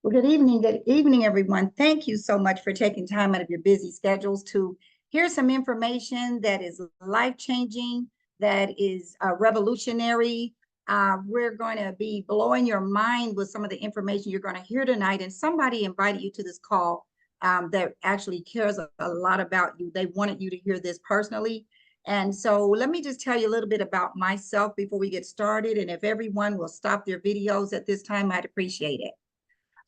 Well, good evening, everyone. Thank you so much for taking time out of your busy schedules to hear some information that is life-changing, that is revolutionary. We're going to be blowing your mind with some of the information you're going to hear tonight. And somebody invited you to this call that actually cares a lot about you. They wanted you to hear this personally. And so let me just tell you a little bit about myself before we get started. And if everyone will stop their videos at this time, I'd appreciate it.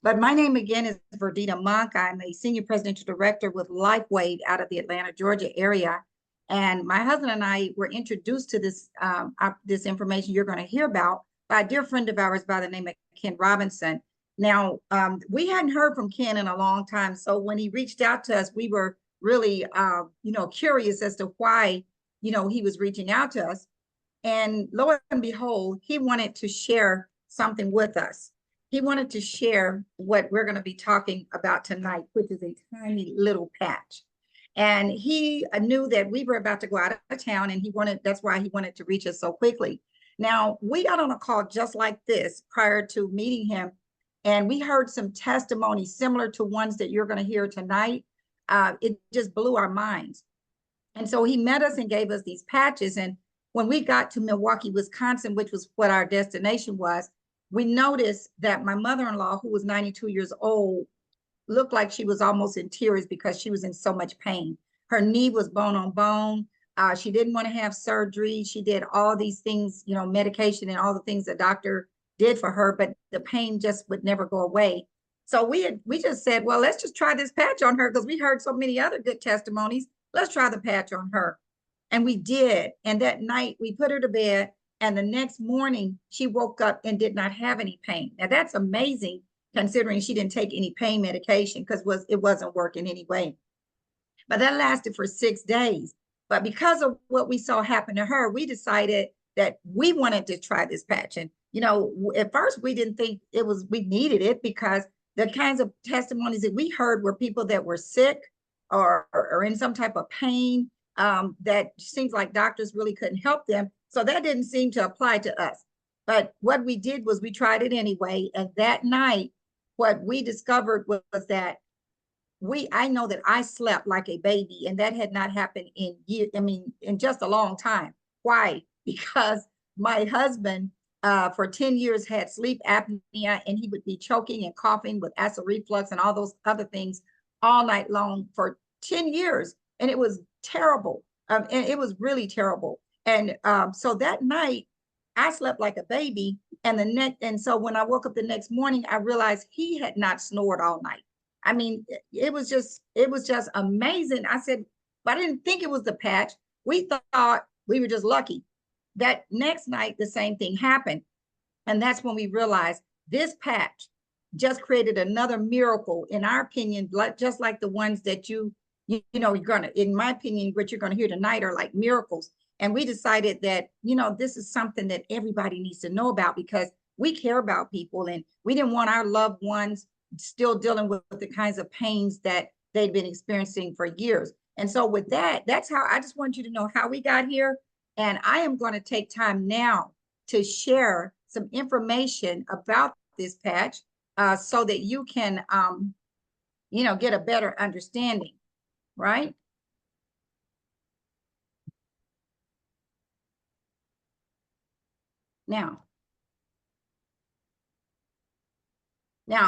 But my name again is Verdita. I'm a senior presidential director with LifeWave out of the Atlanta, Georgia area. And my husband and I were introduced to this information you're going to hear about by a dear friend of ours by the name of Ken Robinson. Now, we hadn't heard from Ken in a long time. So when he reached out to us, we were really, curious as to why, he was reaching out to us. And lo and behold, he wanted to share something with us. He wanted to share what we're going to be talking about tonight, which is a tiny little patch. And he knew that we were about to go out of town, and that's why he wanted to reach us so quickly. Now, we got on a call just like this prior to meeting him, and we heard some testimonies similar to ones that you're going to hear tonight. It just blew our minds. And so he met us and gave us these patches. And when we got to Milwaukee, Wisconsin, which was what our destination was, we noticed that my mother-in-law, who was 92 years old, looked like she was almost in tears because she was in so much pain. Her knee was bone on bone. She didn't want to have surgery. She did all these things, medication and all the things the doctor did for her, but the pain just would never go away. So we just said, well, let's just try this patch on her because we heard so many other good testimonies. Let's try the patch on her. And we did. And that night we put her to bed. And the next morning, she woke up and did not have any pain. Now, that's amazing considering she didn't take any pain medication because it wasn't working anyway. But that lasted for 6 days. But because of what we saw happen to her, we decided that we wanted to try this patch. And, at first we didn't think we needed it because the kinds of testimonies that we heard were people that were sick or in some type of pain that seems like doctors really couldn't help them. So that didn't seem to apply to us. But what we did was we tried it anyway. And that night, what we discovered was that I know that I slept like a baby, and that had not happened in just a long time. Why? Because my husband for 10 years had sleep apnea, and he would be choking and coughing with acid reflux and all those other things all night long for 10 years. And it was terrible. And it was really terrible. And so that night, I slept like a baby. And so when I woke up the next morning, I realized he had not snored all night. I mean, it was just amazing. I said, but I didn't think it was the patch. We thought we were just lucky. That next night, the same thing happened. And that's when we realized this patch just created another miracle, in our opinion, just like the ones that you're gonna, in my opinion, what you're gonna hear tonight are like miracles. And we decided that, this is something that everybody needs to know about because we care about people, and we didn't want our loved ones still dealing with the kinds of pains that they've been experiencing for years. And so with that, that's how I just want you to know how we got here. And I am going to take time now to share some information about this patch so that you can, get a better understanding, right? Now,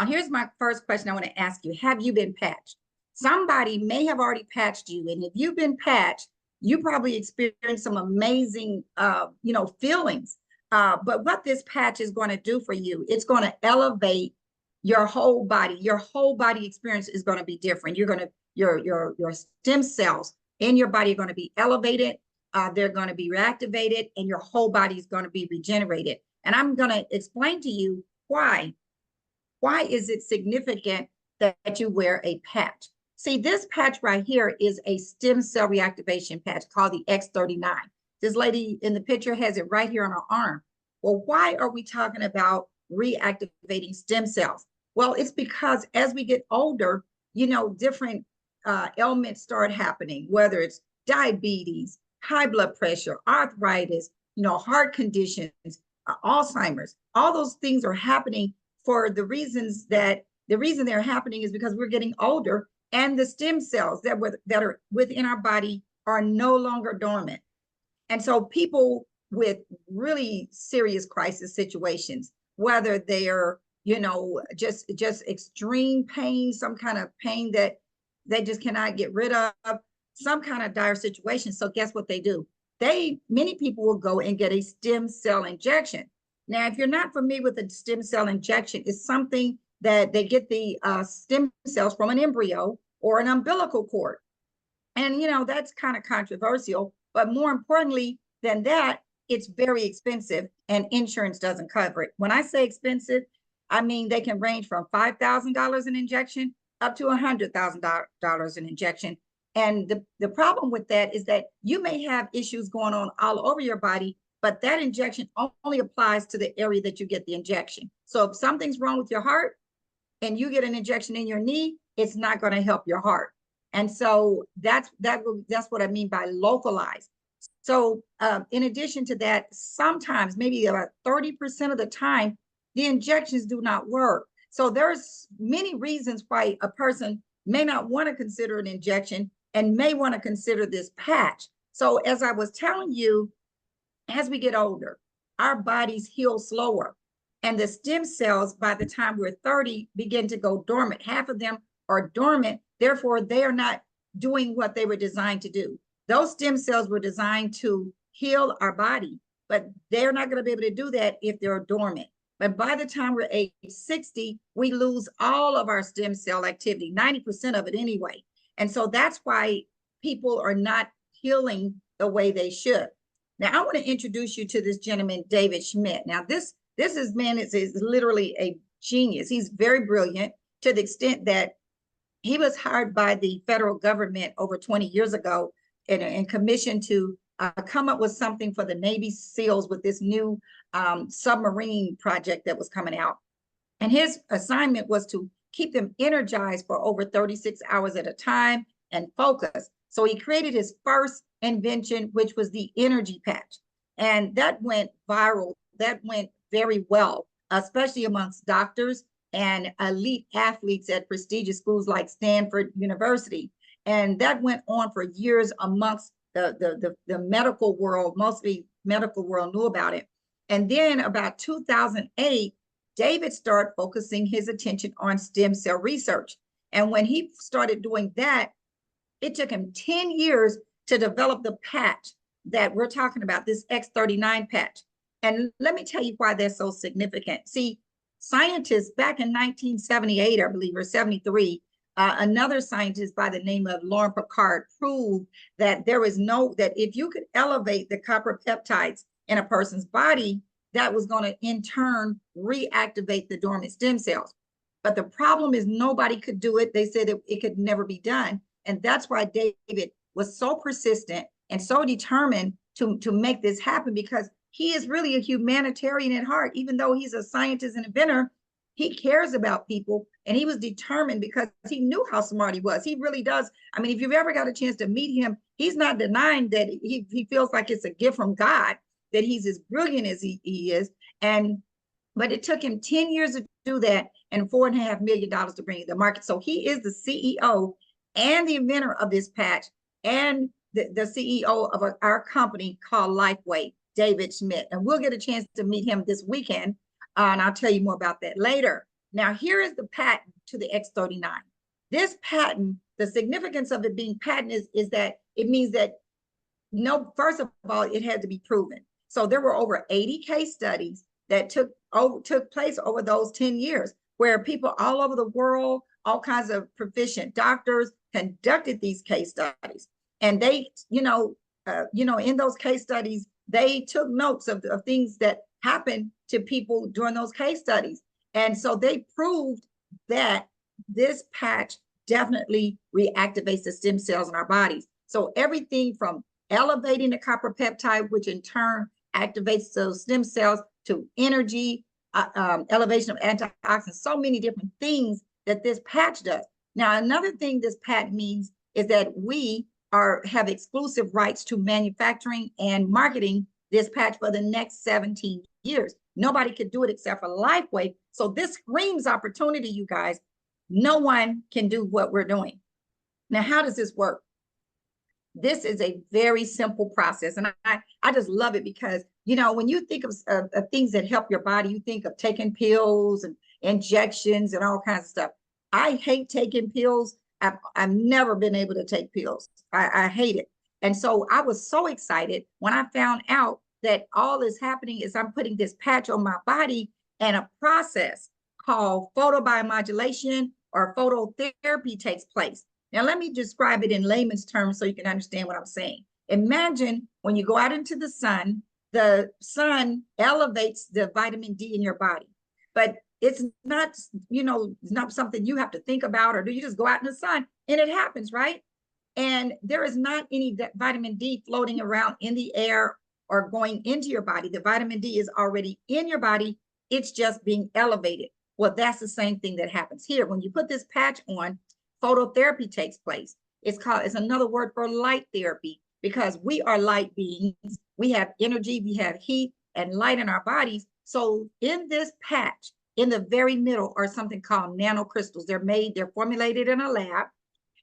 here's my first question I want to ask you. Have you been patched? Somebody may have already patched you. And if you've been patched, you probably experienced some amazing, feelings. But what this patch is going to do for you, it's going to elevate your whole body. Your whole body experience is going to be different. Your stem cells in your body are going to be elevated. They're going to be reactivated, and your whole body is going to be regenerated. And I'm going to explain to you why. Why is it significant that you wear a patch? See, this patch right here is a stem cell reactivation patch called the X39. This lady in the picture has it right here on her arm. Well, why are we talking about reactivating stem cells? Well, it's because as we get older, different ailments start happening, whether it's diabetes, high blood pressure, arthritis, heart conditions, Alzheimer's. All those things are happening for the reasons that The reason they're happening is because we're getting older, and the stem cells that are within our body are no longer dormant. And so people with really serious crisis situations, whether they're, just extreme pain, some kind of pain that they just cannot get rid of, some kind of dire situation. So guess what they do? Many people will go and get a stem cell injection. Now, if you're not familiar with a stem cell injection, it's something that they get the stem cells from an embryo or an umbilical cord. And, that's kind of controversial, but more importantly than that, it's very expensive and insurance doesn't cover it. When I say expensive, I mean they can range from $5,000 an injection up to $100,000 an injection. And the problem with that is that you may have issues going on all over your body, but that injection only applies to the area that you get the injection. So if something's wrong with your heart and you get an injection in your knee, it's not going to help your heart. And so that's what I mean by localized. So in addition to that, sometimes maybe about 30% of the time, the injections do not work. So there's many reasons why a person may not want to consider an injection and may want to consider this patch. So as I was telling you, as we get older, our bodies heal slower. And the stem cells, by the time we're 30, begin to go dormant. Half of them are dormant. Therefore, they are not doing what they were designed to do. Those stem cells were designed to heal our body, but they're not going to be able to do that if they're dormant. But by the time we're age 60, we lose all of our stem cell activity, 90% of it anyway. And so that's why people are not healing the way they should. Now, I want to introduce you to this gentleman, David Schmidt. Now, this man is literally a genius. He's very brilliant to the extent that he was hired by the federal government over 20 years ago and commissioned to come up with something for the Navy SEALs with this new submarine project that was coming out. And his assignment was to keep them energized for over 36 hours at a time and focus. So he created his first invention, which was the energy patch. And that went viral. That went very well, especially amongst doctors and elite athletes at prestigious schools like Stanford University. And that went on for years amongst the medical world. Mostly medical world knew about it. And then about 2008, David started focusing his attention on stem cell research. And when he started doing that, it took him 10 years to develop the patch that we're talking about, this X39 patch. And let me tell you why that's so significant. See, scientists back in 1978, I believe, or 73, another scientist by the name of Lauren Picard proved that that if you could elevate the copper peptides in a person's body, that was going to in turn reactivate the dormant stem cells. But the problem is nobody could do it. They said it could never be done. And that's why David was so persistent and so determined to make this happen, because he is really a humanitarian at heart. Even though he's a scientist and inventor, he cares about people, and he was determined because he knew how smart he was. He really does. I mean, if you've ever got a chance to meet him, he's not denying that he feels like it's a gift from God, that he's as brilliant as he is. But it took him 10 years to do that and $4.5 million to bring it to the market. So he is the CEO and the inventor of this patch and the CEO of our company called LifeWay, David Schmidt. And we'll get a chance to meet him this weekend. And I'll tell you more about that later. Now, here is the patent to the X39. This patent, the significance of it being patent is that it means that, first of all, it had to be proven. So there were over 80 case studies that took place over those 10 years, where people all over the world, all kinds of proficient doctors conducted these case studies. And they, in those case studies, they took notes of things that happened to people during those case studies. And so they proved that this patch definitely reactivates the stem cells in our bodies. So everything from elevating the copper peptide, which in turn activates those stem cells, to energy, elevation of antioxidants, so many different things that this patch does. Now, another thing this patent means is that we have exclusive rights to manufacturing and marketing this patch for the next 17 years. Nobody could do it except for LifeWay. So this screams opportunity, you guys. No one can do what we're doing. Now, how does this work? This is a very simple process. And I just love it because, you know, when you think of things that help your body, you think of taking pills and injections and all kinds of stuff. I hate taking pills. I've never been able to take pills. I hate it. And so I was so excited when I found out that all is happening is I'm putting this patch on my body, and a process called photobiomodulation or phototherapy takes place. Now, let me describe it in layman's terms so you can understand what I'm saying. Imagine when you go out into the sun elevates the vitamin D in your body, but it's not, you know, it's not something you have to think about, or do you just go out in the sun and it happens, right? And there is not any vitamin D floating around in the air or going into your body. The vitamin D is already in your body. It's just being elevated. Well, that's the same thing that happens here. When you put this patch on, phototherapy takes place. It's another word for light therapy, because we are light beings. We have energy, we have heat and light in our bodies. So in this patch, in the very middle are something called nanocrystals. They're formulated in a lab,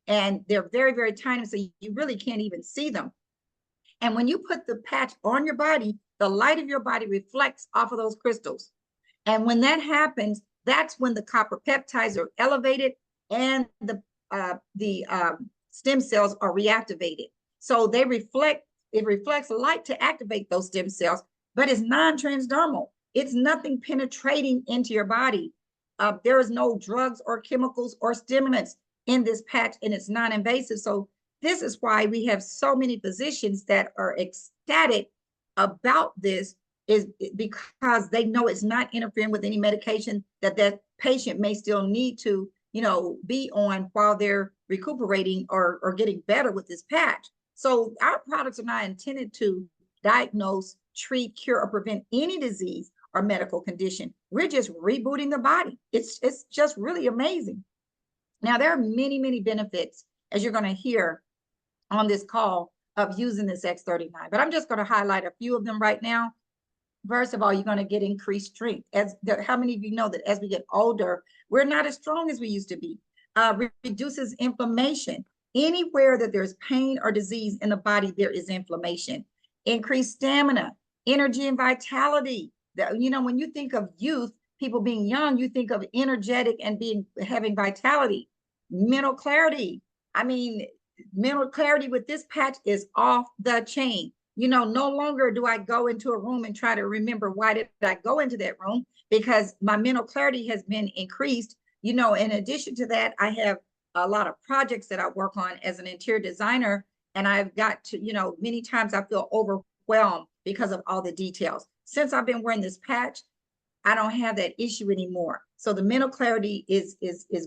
and they're very, very tiny, so you really can't even see them. And when you put the patch on your body, the light of your body reflects off of those crystals. And when that happens, that's when the copper peptides are elevated and the stem cells are reactivated. So it reflects light to activate those stem cells, but it's non-transdermal. It's nothing penetrating into your body. There is no drugs or chemicals or stimulants in this patch, and it's non-invasive. So this is why we have so many physicians that are ecstatic about this, is because they know it's not interfering with any medication that patient may still need to, you know, be on while they're recuperating or getting better with this patch. So our products are not intended to diagnose, treat, cure, or prevent any disease or medical condition. We're just rebooting the body. It's just really amazing. Now, there are many, many benefits, as you're going to hear on this call, of using this X39, but I'm just going to highlight a few of them right now. First of all, you're going to get increased strength. How many of you know that as we get older, we're not as strong as we used to be? Reduces inflammation. Anywhere that there's pain or disease in the body, there is inflammation. Increased stamina, energy, and vitality. You know, when you think of youth, people being young, you think of energetic and having vitality. Mental clarity. I mean, mental clarity with this patch is off the chain. You know, no longer do I go into a room and try to remember why did I go into that room, because my mental clarity has been increased. You know, in addition to that, I have a lot of projects that I work on as an interior designer, and I've got to, you know, many times I feel overwhelmed because of all the details. Since I've been wearing this patch, I don't have that issue anymore. So the mental clarity is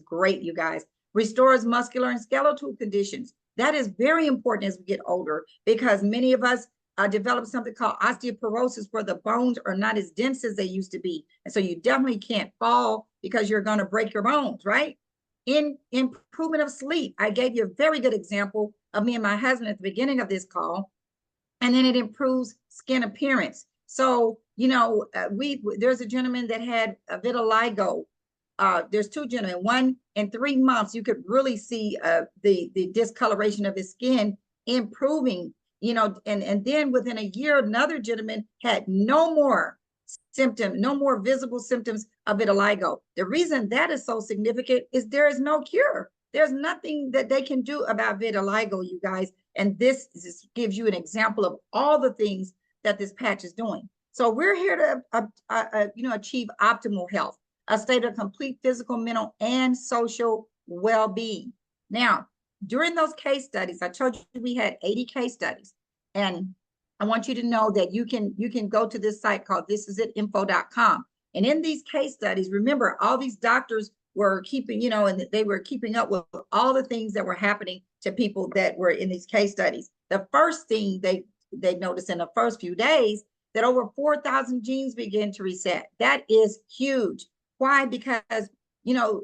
great, you guys. Restores muscular and skeletal conditions. That is very important as we get older, because many of us develop something called osteoporosis, where the bones are not as dense as they used to be. And so you definitely can't fall because you're going to break your bones, right? In improvement of sleep, I gave you a very good example of me and my husband at the beginning of this call. And then it improves skin appearance. So, you know, there's a gentleman that had a vitiligo. There's two gentlemen. One, in 3 months, you could really see the discoloration of his skin improving, you know, and then within a year, another gentleman had no more visible symptoms of vitiligo. The reason that is so significant is there is no cure. There's nothing that they can do about vitiligo, you guys. And this gives you an example of all the things that this patch is doing. So we're here to, you know, achieve optimal health, a state of complete physical, mental, and social well-being. Now, during those case studies, I told you we had 80 case studies, and I want you to know that you can go to this site called thisisit.info.com. And in these case studies, remember, all these doctors were keeping, you know, and they were keeping up with all the things that were happening to people that were in these case studies. The first thing they noticed in the first few days, that over 4,000 genes began to reset. That is huge. Why? Because, you know,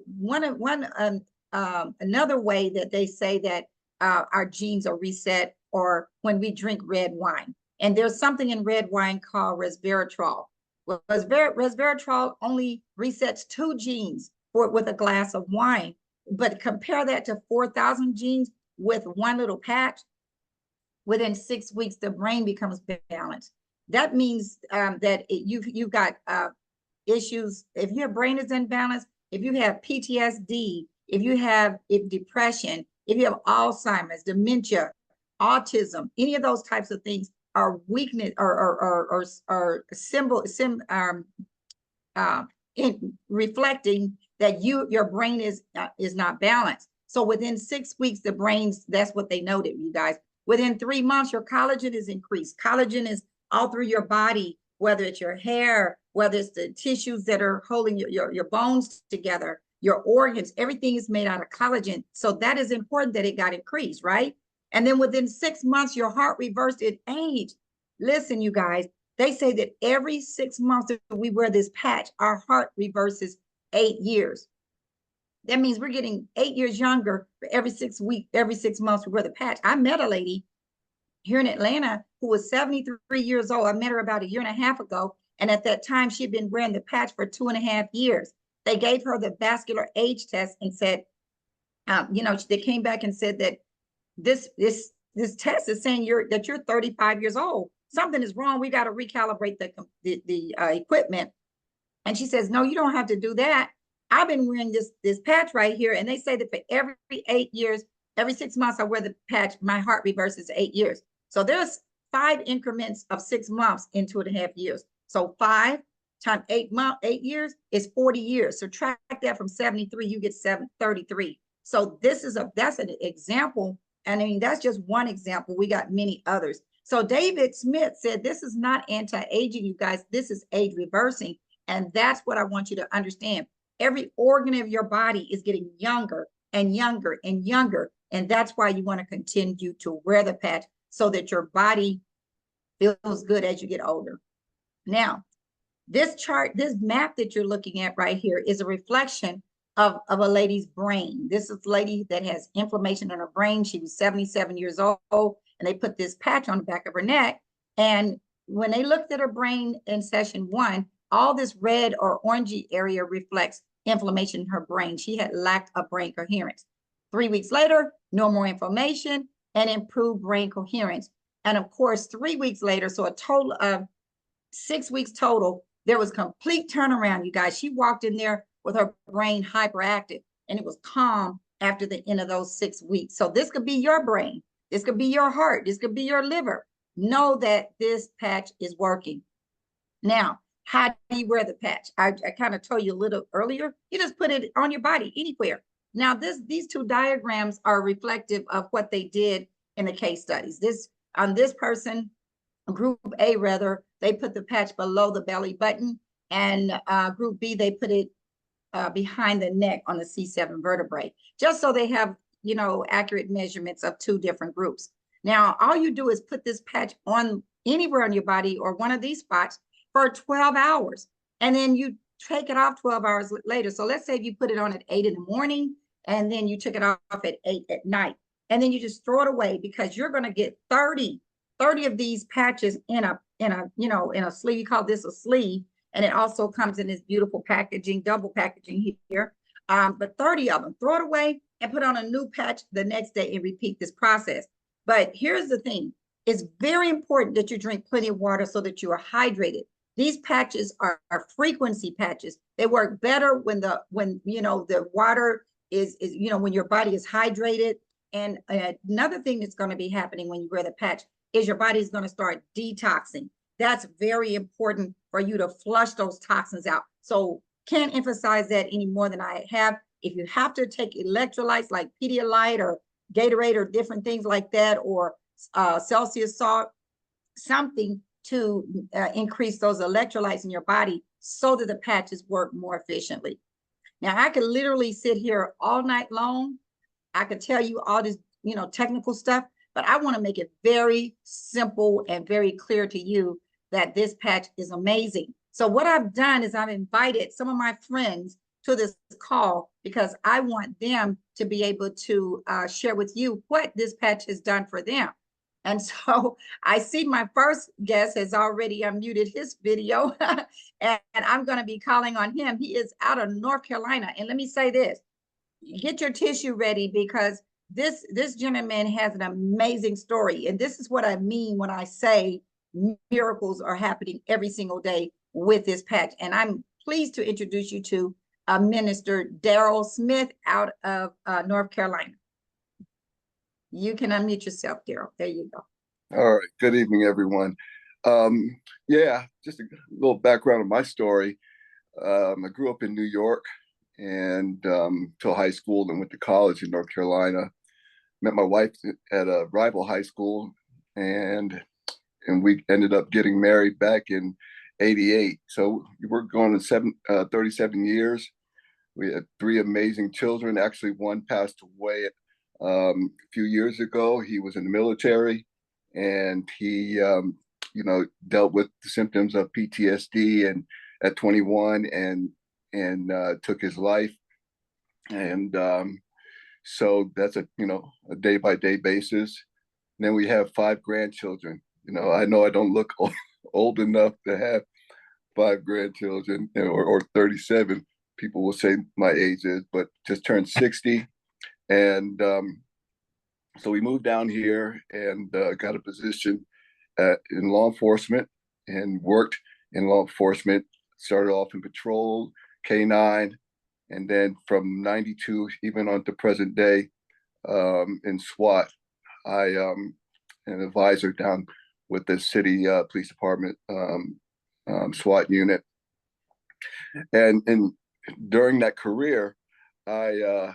another way that they say that our genes are reset, or when we drink red wine. And there's something in red wine called resveratrol. Resveratrol only resets 2 genes with a glass of wine. but compare that to 4,000 genes with one little patch. Within 6 weeks, the brain becomes balanced. That means that you've got issues. If your brain is imbalance, if you have PTSD, if depression, if you have Alzheimer's, dementia, autism, any of those types of things are weakness or in reflecting that your brain is not balanced. So within 6 weeks, the brain's, that's what they noted, you guys. Within 3 months, your collagen is increased. Collagen is all through your body, whether it's your hair, whether it's the tissues that are holding your bones together, your organs, everything is made out of collagen. So that is important that it got increased, right? And then within 6 months, your heart reversed its age. Listen, you guys, they say that every 6 months that we wear this patch, our heart reverses 8 years. That means we're getting 8 years younger for every 6 weeks, every 6 months we wear the patch. I met a lady here in Atlanta who was 73 years old. I met her about a year and a half ago. And at that time, she'd been wearing the patch for 2.5 years. They gave her the vascular age test and said, they came back and said that this test is saying that you're 35 years old. Something is wrong. We got to recalibrate the equipment. And she says, no, you don't have to do that. I've been wearing this patch right here. And they say that for every 8 years, every 6 months I wear the patch, my heart reverses 8 years. So there's 5 increments of 6 months in 2.5 years. So 5 times 8 years is 40 years. So track that from 73, you get 733. So that's an example. And I mean, that's just one example. We got many others. So David Smith said, this is not anti-aging, you guys. This is age reversing. And that's what I want you to understand. Every organ of your body is getting younger and younger and younger. And that's why you want to continue to wear the patch so that your body feels good as you get older. Now, this chart, this map that you're looking at right here is a reflection of a lady's brain. This is a lady that has inflammation in her brain. She was 77 years old, and they put this patch on the back of her neck. And when they looked at her brain in session 1, all this red or orangey area reflects inflammation in her brain. She had lacked of brain coherence. 3 weeks later, no more inflammation and improved brain coherence. And of course, 3 weeks later, so a total of 6 weeks total, there was complete turnaround, you guys. She walked in there with her brain hyperactive, and it was calm after the end of those 6 weeks. So this could be your brain. This could be your heart. This could be your liver. Know that this patch is working. Now, how do you wear the patch? I kind of told you a little earlier. You just put it on your body anywhere. Now, these 2 diagrams are reflective of what they did in the case studies. This person, group A rather, they put the patch below the belly button, and group B, they put it behind the neck on the C7 vertebrae, just so they have, accurate measurements of 2 different groups. Now, all you do is put this patch on anywhere on your body or one of these spots for 12 hours, and then you take it off 12 hours later. So let's say if you put it on at 8 in the morning, and then you took it off at 8 at night, and then you just throw it away, because you're going to get 30 of these patches in a sleeve. You call this a sleeve, and it also comes in this beautiful packaging, double packaging here. But 30 of them, throw it away and put on a new patch the next day and repeat this process. But here's the thing. It's very important that you drink plenty of water so that you are hydrated. These patches are frequency patches. They work better when the water is when your body is hydrated. And another thing that's going to be happening when you wear the patch is your body is going to start detoxing. That's very important for you to flush those toxins out. So can't emphasize that any more than I have. If you have to take electrolytes like Pedialyte or Gatorade or different things like that, or Celsius salt, something to increase those electrolytes in your body so that the patches work more efficiently. Now, I could literally sit here all night long. I could tell you all this, technical stuff, but I want to make it very simple and very clear to you that this patch is amazing. So what I've done is I've invited some of my friends to this call, because I want them to be able to share with you what this patch has done for them. And so I see my first guest has already unmuted his video, and I'm going to be calling on him. He is out of North Carolina. And let me say this. get your tissue ready, because this gentleman has an amazing story. And this is what I mean when I say miracles are happening every single day with this patch. And I'm pleased to introduce you to Minister Daryl Smith out of North Carolina. You can unmute yourself, Daryl. There you go. All right. Good evening, everyone. Yeah, just a little background of my story. I grew up in New York and till high school, then went to college in North Carolina. Met my wife at a rival high school, and we ended up getting married back in '88. So we're going to 37 years. We had 3 amazing children. Actually, one passed away a few years ago. He was in the military, and he, dealt with the symptoms of PTSD and at 21, and took his life. And so that's a day by day basis. And then we have 5 grandchildren. I know I don't look old enough to have 5 grandchildren, or 37. People will say my age is, but just turned 60. And so we moved down here and got a position in law enforcement, and worked in law enforcement. Started off in patrol, K9, and then from '92 even on to present day in SWAT. I am an advisor down with the city police department SWAT unit, and during that career, I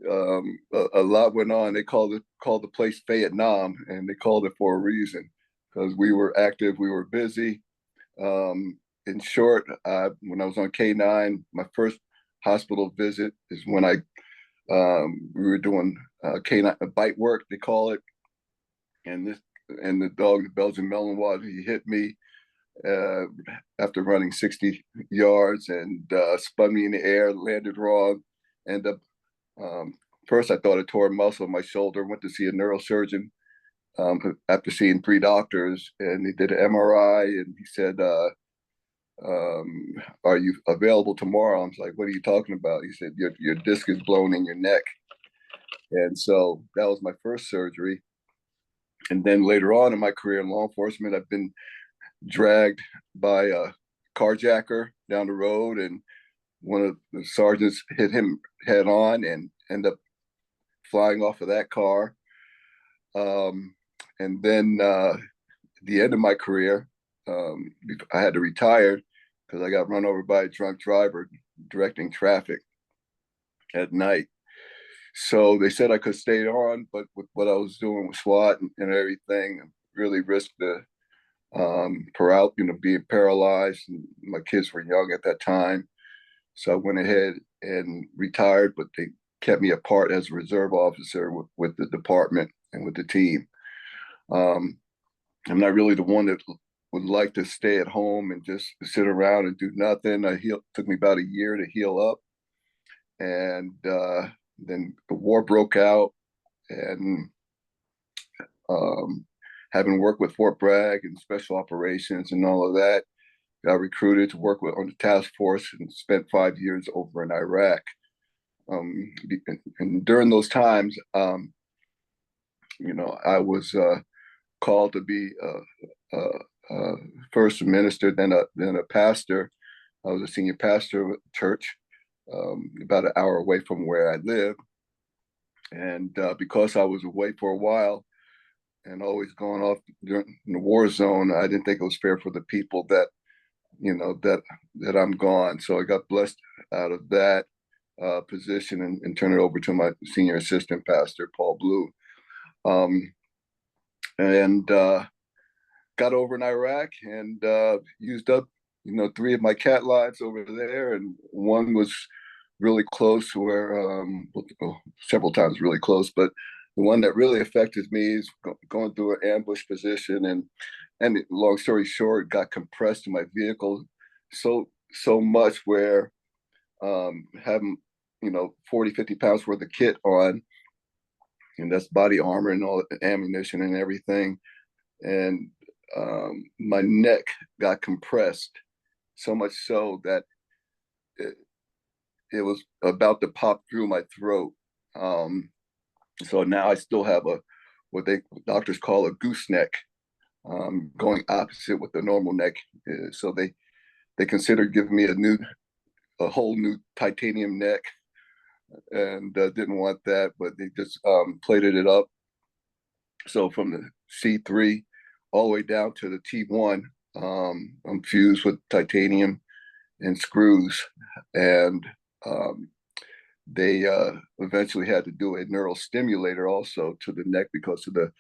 a lot went on. They called the place Vietnam, and they called it for a reason, because we were active, we were busy. In short, when I was on K9, my first hospital visit is when we were doing K9 bite work, they call it, and the dog, the Belgian Malinois, he hit me after running 60 yards, and spun me in the air, landed wrong. And first I thought I tore a muscle in my shoulder. Went to see a neurosurgeon after seeing 3 doctors, and he did an MRI, and he said, are you available tomorrow? I was like, what are you talking about? He said, your disc is blown in your neck. And so that was my first surgery. And then later on in my career in law enforcement, I've been dragged by a carjacker down the road, and one of the sergeants hit him head on and ended up flying off of that car. And then at the end of my career, I had to retire because I got run over by a drunk driver directing traffic at night. So they said I could stay on, but with what I was doing with SWAT and everything, really risked the being paralyzed. And my kids were young at that time. So I went ahead and retired, but they kept me apart as a reserve officer with the department and with the team. I'm not really the one that would like to stay at home and just sit around and do nothing. Took me about a year to heal up. And then the war broke out, and having worked with Fort Bragg and special operations and all of that, got recruited to work on the task force and spent 5 years over in Iraq. And during those times, I was called to be first a minister, then a pastor. I was a senior pastor at the church, about an hour away from where I live. And because I was away for a while and always going off during the war zone, I didn't think it was fair for the people that I'm gone. So I got blessed out of that position and turned it over to my senior assistant pastor, Paul Blue. And got over in Iraq and used up, 3 of my cat lives over there. And one was really close where, several times really close, but the one that really affected me is going through an ambush position, and long story short, got compressed in my vehicle so much where having 40, 50 pounds worth of kit on, and that's body armor and all the ammunition and everything, and my neck got compressed so much so that it was about to pop through my throat. So now I still have what doctors call a gooseneck, going opposite what the normal neck is. So they considered giving me a whole new titanium neck, and didn't want that, but they just plated it up. So from the C3 all the way down to the T1, I'm fused with titanium and screws, and they eventually had to do a neural stimulator also to the neck because of the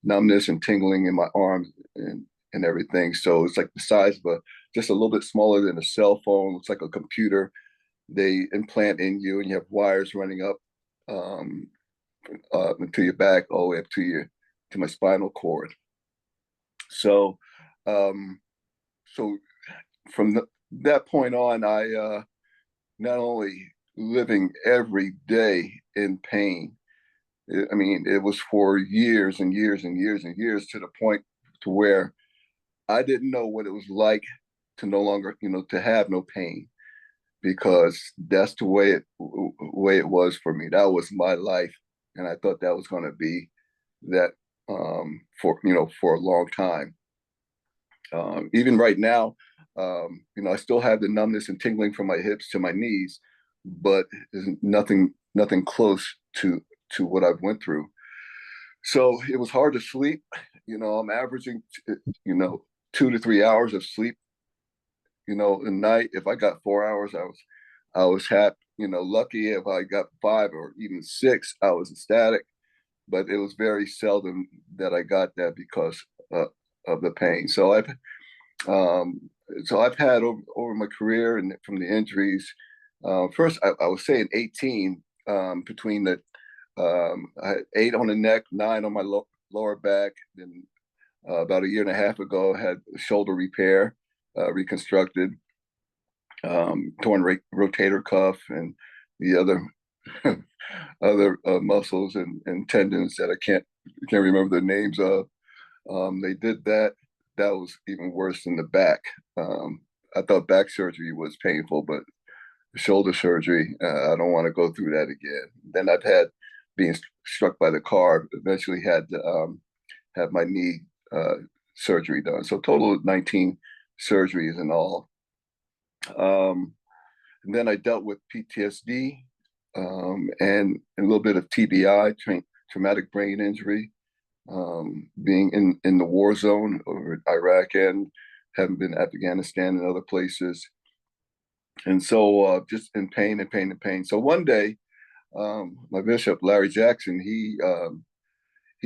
numbness and tingling in my arms and everything. So it's like the size of just a little bit smaller than a cell phone. It's like a computer. They implant in you, and you have wires running up to your back, all the way up to my spinal cord. So, so from that point on, I not only living every day in pain. I mean, it was for years and years and years and years, to the point to where I didn't know what it was like to no longer, to have no pain, because that's the way it was for me. That was my life, and I thought that was going to be that for a long time. Even right now, I still have the numbness and tingling from my hips to my knees, but nothing close to what I've went through. So it was hard to sleep. I'm averaging 2 to 3 hours of sleep, a night. If I got 4 hours, I was happy. Lucky if I got 5 or even 6, I was ecstatic. But it was very seldom that I got that because of the pain. So I've had over my career, and from the injuries, first I was saying 18, between the I had 8 on the neck, 9 on my lower back. Then about a year and a half ago, I had a shoulder repair, reconstructed, torn rotator cuff, and the other muscles and tendons that I can't remember the names of. They did that. That was even worse than the back. I thought back surgery was painful, but shoulder surgery, I don't want to go through that again. Then I've had being struck by the car, eventually had to have my knee surgery done. So total of 19 surgeries in all. And then I dealt with PTSD, and a little bit of TBI, traumatic brain injury, being in the war zone over Iraq, and having been Afghanistan and other places. And so just in pain and pain and pain. So one day, my bishop, Larry Jackson, he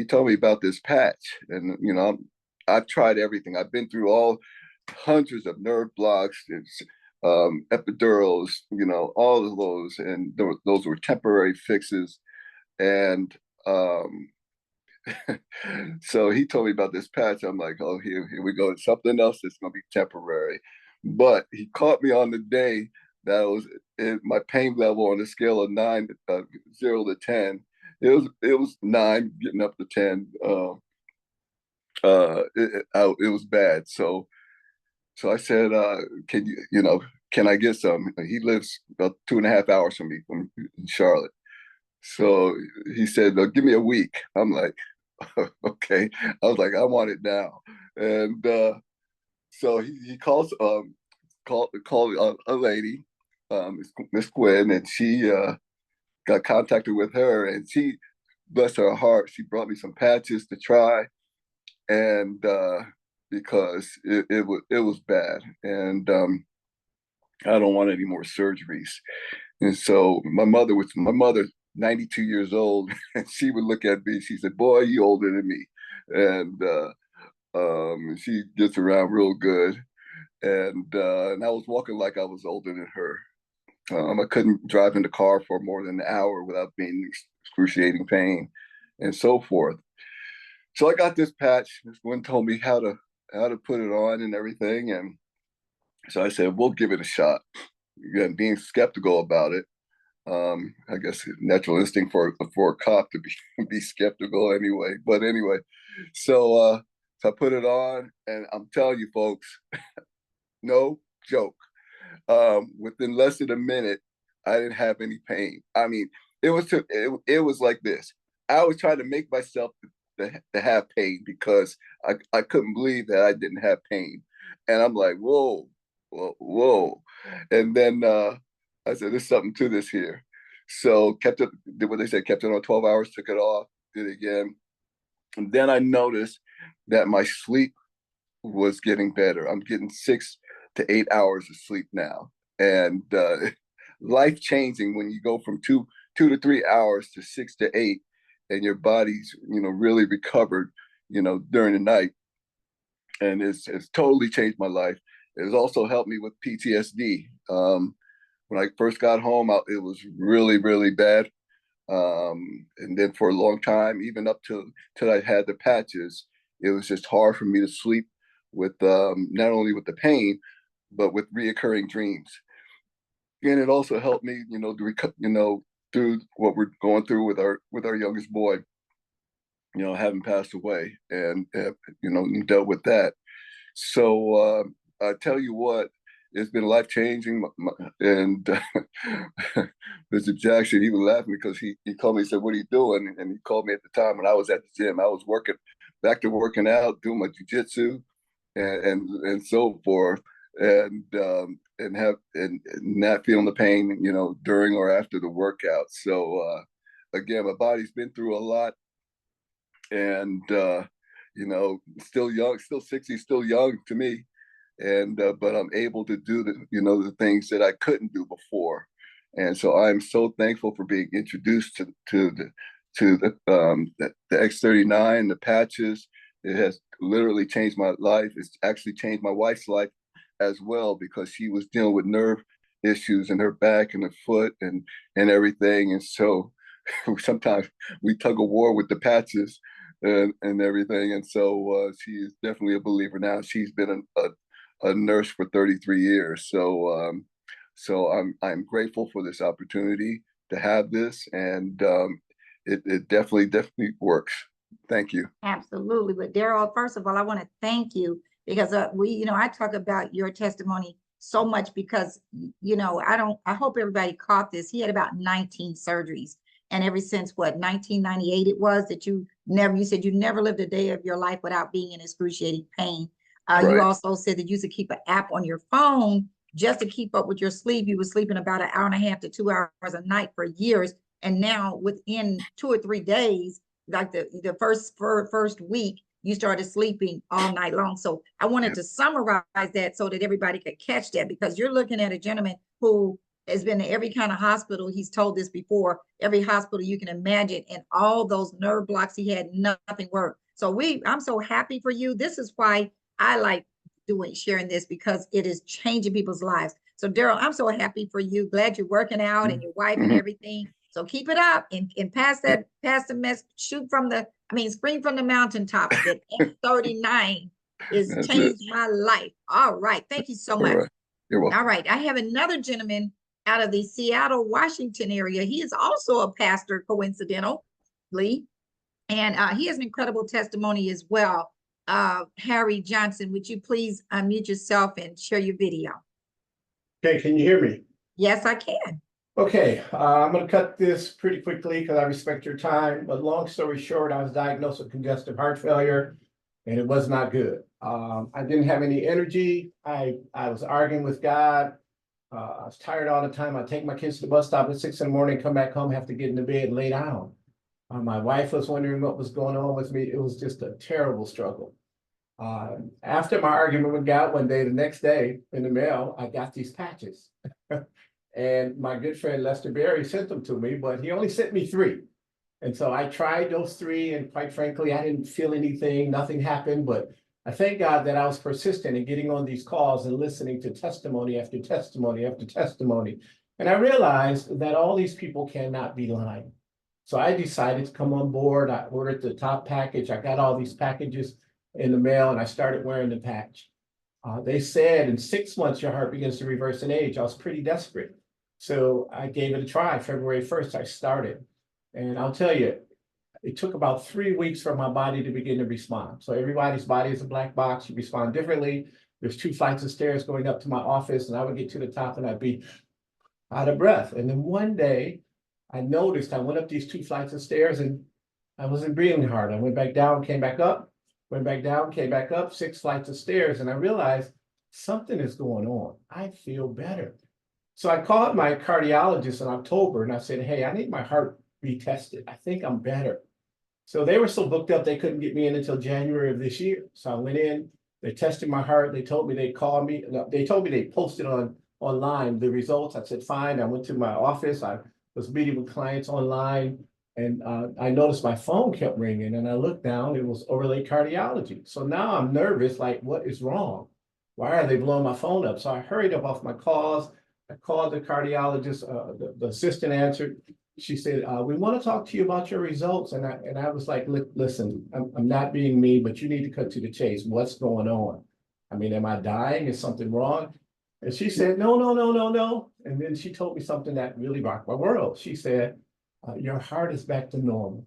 told me about this patch. And, I've tried everything. I've been through hundreds of nerve blocks, epidurals, all of those. And those were temporary fixes. And so he told me about this patch. I'm like, oh, here we go. It's something else that's going to be temporary. But he caught me on the day that was my pain level on a scale of 0 to 10. It was 9, getting up to 10. It was bad. So I said, can I get some? He lives about 2.5 hours from me, from Charlotte. So he said, give me a week. I'm like, okay. I was like, I want it now. And so he called a lady, Miss Gwen, and she got contacted with her, and she, bless her heart, she brought me some patches to try, and because it was bad, and I don't want any more surgeries. And so my mother, 92 years old, and she would look at me. She said, "Boy, you older than me," and she gets around real good. And I was walking like I was older than her. I couldn't drive in the car for more than an hour without being excruciating pain, and so forth. So I got this patch. This one told me how to put it on and everything, and so I said, "We'll give it a shot." Again, being skeptical about it. I guess natural instinct for a cop to be skeptical anyway. But anyway, so I put it on, and I'm telling you, folks, no joke. Within less than a minute, I didn't have any pain. I mean, it was like this. I was trying to make myself to have pain because I couldn't believe that I didn't have pain. And I'm like, whoa, whoa, whoa. And then I said, there's something to this here. So kept it, did what they said, kept it on 12 hours, took it off, did it again. And then I noticed that my sleep was getting better. I'm getting 6 to 8 hours of sleep now. And life changing when you go from 2 to 3 hours to 6 to 8, and your body's, really recovered, during the night. And it's totally changed my life. It has also helped me with PTSD. When I first got home, it was really, really bad. And then for a long time, even up till I had the patches, it was just hard for me to sleep with not only with the pain, but with reoccurring dreams. And it also helped me, through what we're going through with our youngest boy, having passed away, and dealt with that. So I tell you what, it's been life changing. And Mr. Jackson, he was laughing because he called me and said, "What are you doing?" And he called me at the time when I was at the gym. I was back to working out, doing my jujitsu and so forth, and not feeling the pain, during or after the workout. So again, my body's been through a lot, and still young, still 60, still young to me, and but I'm able to do the things that I couldn't do before, and so I'm so thankful for being introduced to the X39, the patches. It has literally changed my life. It's actually changed my wife's life as well, because she was dealing with nerve issues in her back and her foot and everything, and so sometimes we tug of war with the patches and everything. And so she is definitely a believer now. She's been a nurse for 33 years. So I'm grateful for this opportunity to have this, and it definitely works. Thank you. Absolutely. But Daryl, first of all, I want to thank you because I talk about your testimony so much because, I hope everybody caught this. He had about 19 surgeries. And ever since 1998 it was that you said you never lived a day of your life without being in excruciating pain. You Right. also said that you should keep an app on your phone just to keep up with your sleep. You were sleeping about an hour and a half to 2 hours a night for years. And now within 2 or 3 days, like the first week, you started sleeping all night long. So I wanted to summarize that so that everybody could catch that, because you're looking at a gentleman who has been to every kind of hospital. He's told this before, every hospital you can imagine, and all those nerve blocks he had, nothing worked. So I'm so happy for you. This is why I like sharing this, because it is changing people's lives. So Daryl, I'm so happy for you. Glad you're working out and your wife and everything. So keep it up and pass the mess, scream from the mountaintops that X39 is changed my life. All right. Thank you so much. All right. You're welcome. All right. I have another gentleman out of the Seattle, Washington area. He is also a pastor, coincidentally, and he has an incredible testimony as well. Harry Johnson, would you please unmute yourself and share your video? Okay, can you hear me? Yes, I can. Okay, I'm going to cut this pretty quickly because I respect your time. But long story short, I was diagnosed with congestive heart failure, and it was not good. I didn't have any energy. I was arguing with God. I was tired all the time. I'd take my kids to the bus stop at 6 in the morning, come back home, have to get into bed and lay down. My wife was wondering what was going on with me. It was just a terrible struggle. After my argument with God one day, the next day in the mail, I got these patches. And my good friend Lester Berry sent them to me, but he only sent me 3. And so I tried those 3, and quite frankly, I didn't feel anything, nothing happened. But I thank God that I was persistent in getting on these calls and listening to testimony after testimony after testimony. And I realized that all these people cannot be lying. So I decided to come on board. I ordered the top package. I got all these packages in the mail, and I started wearing the patch. They said in 6 months, your heart begins to reverse in age. I was pretty desperate. So I gave it a try. February 1st, I started. And I'll tell you, it took about 3 weeks for my body to begin to respond. So everybody's body is a black box. You respond differently. There's 2 flights of stairs going up to my office, and I would get to the top and I'd be out of breath. And then one day I noticed I went up these 2 flights of stairs and I wasn't breathing hard. I went back down, came back up, went back down, came back up, 6 flights of stairs. And I realized something is going on. I feel better. So I called my cardiologist in October and I said, hey, I need my heart retested. I think I'm better. So they were so booked up, they couldn't get me in until January of this year. So I went in, they tested my heart. They told me they'd call me. No, they told me they posted online the results. I said, fine. I went to my office. I was meeting with clients online and I noticed my phone kept ringing and I looked down, it was overlay cardiology. So now I'm nervous, like what is wrong? Why are they blowing my phone up? So I hurried up off my calls. I called the cardiologist, the assistant answered. She said, we want to talk to you about your results. And I was like, listen, I'm not being mean, but you need to cut to the chase. What's going on? I mean, am I dying? Is something wrong? And she said, no, no, no, no, no. And then she told me something that really rocked my world. She said, your heart is back to normal.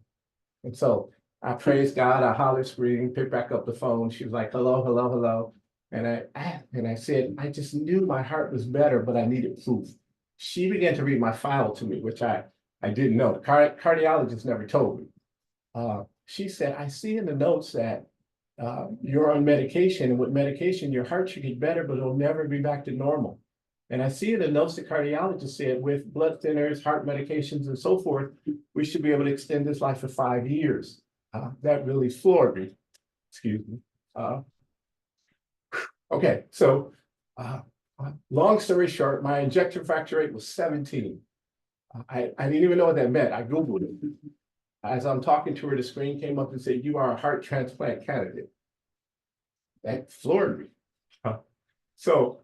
And so I praised God, I hollered, screamed, picked back up the phone. She was like, hello, hello, hello. And I said, I just knew my heart was better, but I needed proof. She began to read my file to me, which I didn't know. The cardiologist never told me. She said, I see in the notes that you're on medication, and with medication, your heart should get better, but it'll never be back to normal. And I see in the notes the cardiologist said with blood thinners, heart medications, and so forth, we should be able to extend his life for 5 years. That really floored me. Excuse me. Okay, so long story short, my ejection fraction rate was 17. I didn't even know what that meant. I Googled it. As I'm talking to her, the screen came up and said, you are a heart transplant candidate. That floored me. So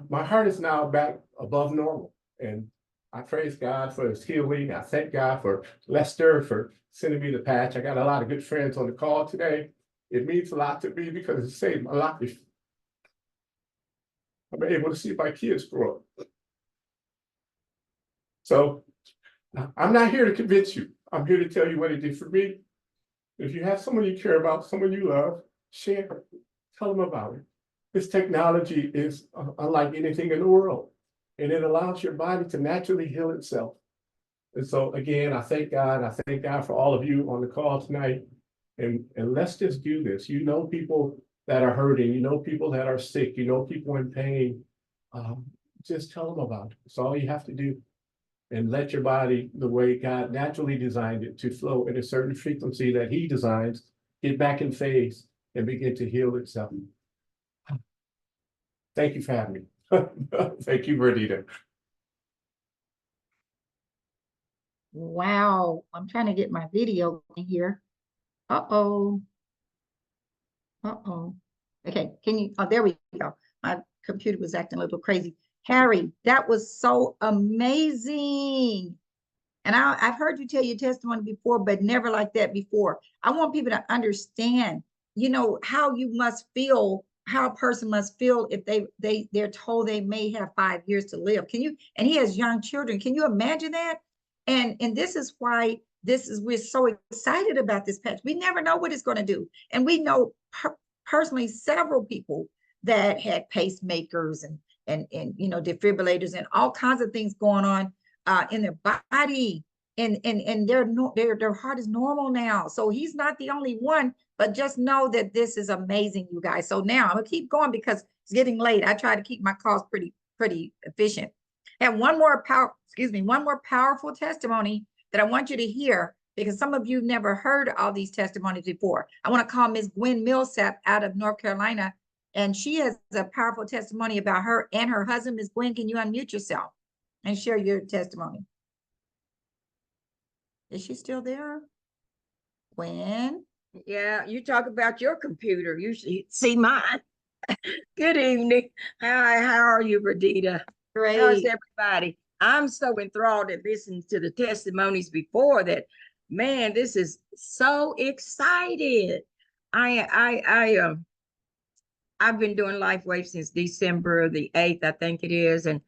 my heart is now back above normal. And I praise God for his healing. I thank God for Lester for sending me the patch. I got a lot of good friends on the call today. It means a lot to me because it saved my life. I'm able to see my kids grow up. So I'm not here to convince you. I'm here to tell you what it did for me. If you have someone you care about, someone you love, share, tell them about it. This technology is unlike anything in the world, and it allows your body to naturally heal itself. And so again, I thank God. I thank God for all of you on the call tonight. And let's just do this. You know people that are hurting. You know people that are sick. You know people in pain. Just tell them about it. It's all you have to do. And let your body, the way God naturally designed it to flow at a certain frequency that he designs, get back in phase and begin to heal itself. Thank you for having me. Thank you, Verdita. Wow, I'm trying to get my video in here. Uh-oh. Uh-oh. Okay, can you, oh, there we go. My computer was acting a little crazy. Harry, that was so amazing. And I've heard you tell your testimony before, but never like that before. I want people to understand, you know, how you must feel, how a person must feel if they're told they may have 5 years to live. Can you, and he has young children. Can you imagine that? And this is why we're so excited about this patch. We never know what it's going to do. And we know personally several people that had pacemakers and you know, defibrillators and all kinds of things going on in their body, and their heart is normal now. So he's not the only one, but just know that this is amazing, you guys. So now I'm gonna keep going because it's getting late. I try to keep my calls pretty efficient. And one more powerful testimony that I want you to hear, because some of you never heard all these testimonies before. I want to call Ms. Gwen Millsap out of North Carolina, and she has a powerful testimony about her and her husband. Ms. Gwen, can you unmute yourself and share your testimony? Is she still there? Gwen? Yeah, you talk about your computer. You should see mine. Good evening. Hi, how are you, Verdita? Great. How's everybody? I'm so enthralled at listening to the testimonies before that, man, this is so excited. I've been doing LifeWave since December the 8th, I think it is. And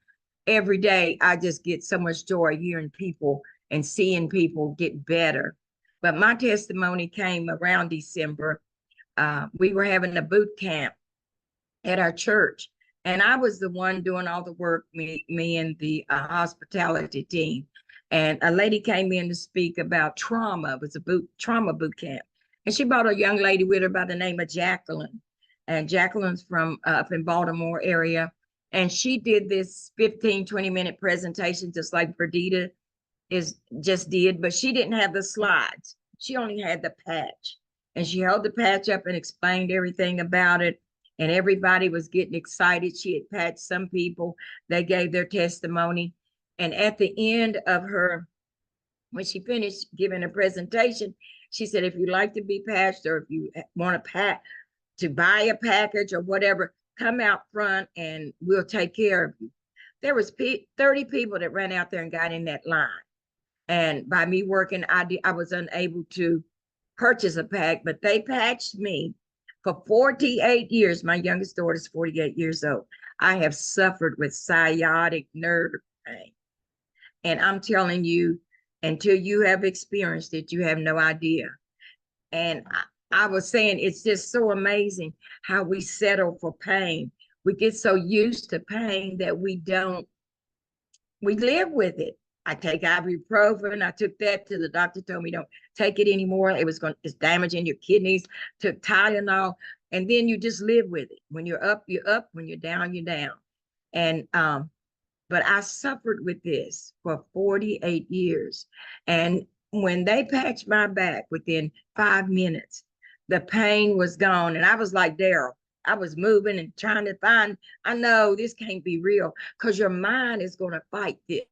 every day I just get so much joy hearing people and seeing people get better. But my testimony came around December. We were having a boot camp at our church, And I was the one doing all the work, me and the hospitality team. And a lady came in to speak about trauma. It was a trauma boot camp. And she brought a young lady with her by the name of Jacqueline. And Jacqueline's from up in Baltimore area. And she did this 15, 20-minute presentation, just like Verdita just did, but she didn't have the slides. She only had the patch. And she held the patch up and explained everything about it. And everybody was getting excited. She had patched some people. They gave their testimony. And at the end of her, when she finished giving a presentation, she said, if you like to be patched, or if you want to buy a package or whatever, come out front and we'll take care of you. There was 30 people that ran out there and got in that line. And by me working, I was unable to purchase a pack, but they patched me for 48 years. My youngest daughter is 48 years old. I have suffered with sciatic nerve pain. And I'm telling you, until you have experienced it, you have no idea. And I was saying, it's just so amazing how we settle for pain. We get so used to pain that we live with it. I take ibuprofen. I took that till the doctor told me don't take it anymore. It's damaging your kidneys. Took Tylenol, and then you just live with it. When you're up, you're up. When you're down, you're down. And but I suffered with this for 48 years. And when they patched my back, within 5 minutes, the pain was gone. And I was like Daryl. I was moving and trying to find, I know this can't be real, because your mind is going to fight this.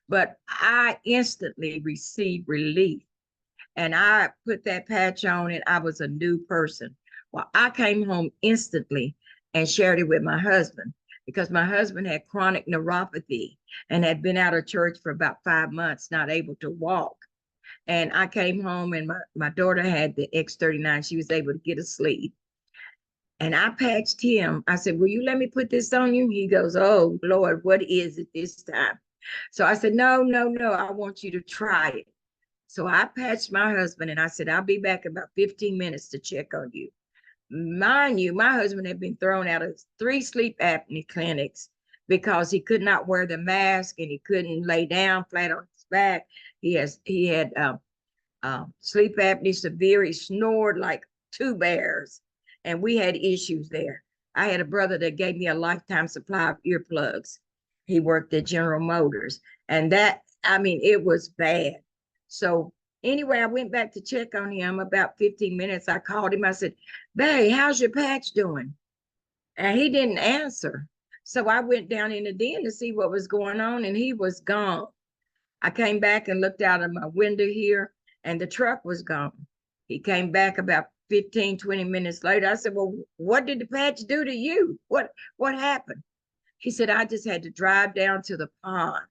But I instantly received relief. And I put that patch on and I was a new person. Well, I came home instantly and shared it with my husband, because my husband had chronic neuropathy and had been out of church for about 5 months, not able to walk. And I came home and my daughter had the X39. She was able to get asleep. And I patched him. I said, will you let me put this on you? He goes, oh, Lord, what is it this time? So I said, no, I want you to try it. So I patched my husband and I said, I'll be back in about 15 minutes to check on you. Mind you, my husband had been thrown out of 3 sleep apnea clinics because he could not wear the mask and he couldn't lay down flat on his back. He had sleep apnea severe. He snored like 2 bears, and we had issues there. I had a brother that gave me a lifetime supply of earplugs. He worked at General Motors, and it was bad. So anyway, I went back to check on him. About 15 minutes, I called him. I said, babe, how's your patch doing? And he didn't answer. So I went down in the den to see what was going on, and he was gone. I came back and looked out of my window here, and the truck was gone. He came back about 15, 20 minutes later. I said, well, what did the patch do to you? What happened? He said, I just had to drive down to the pond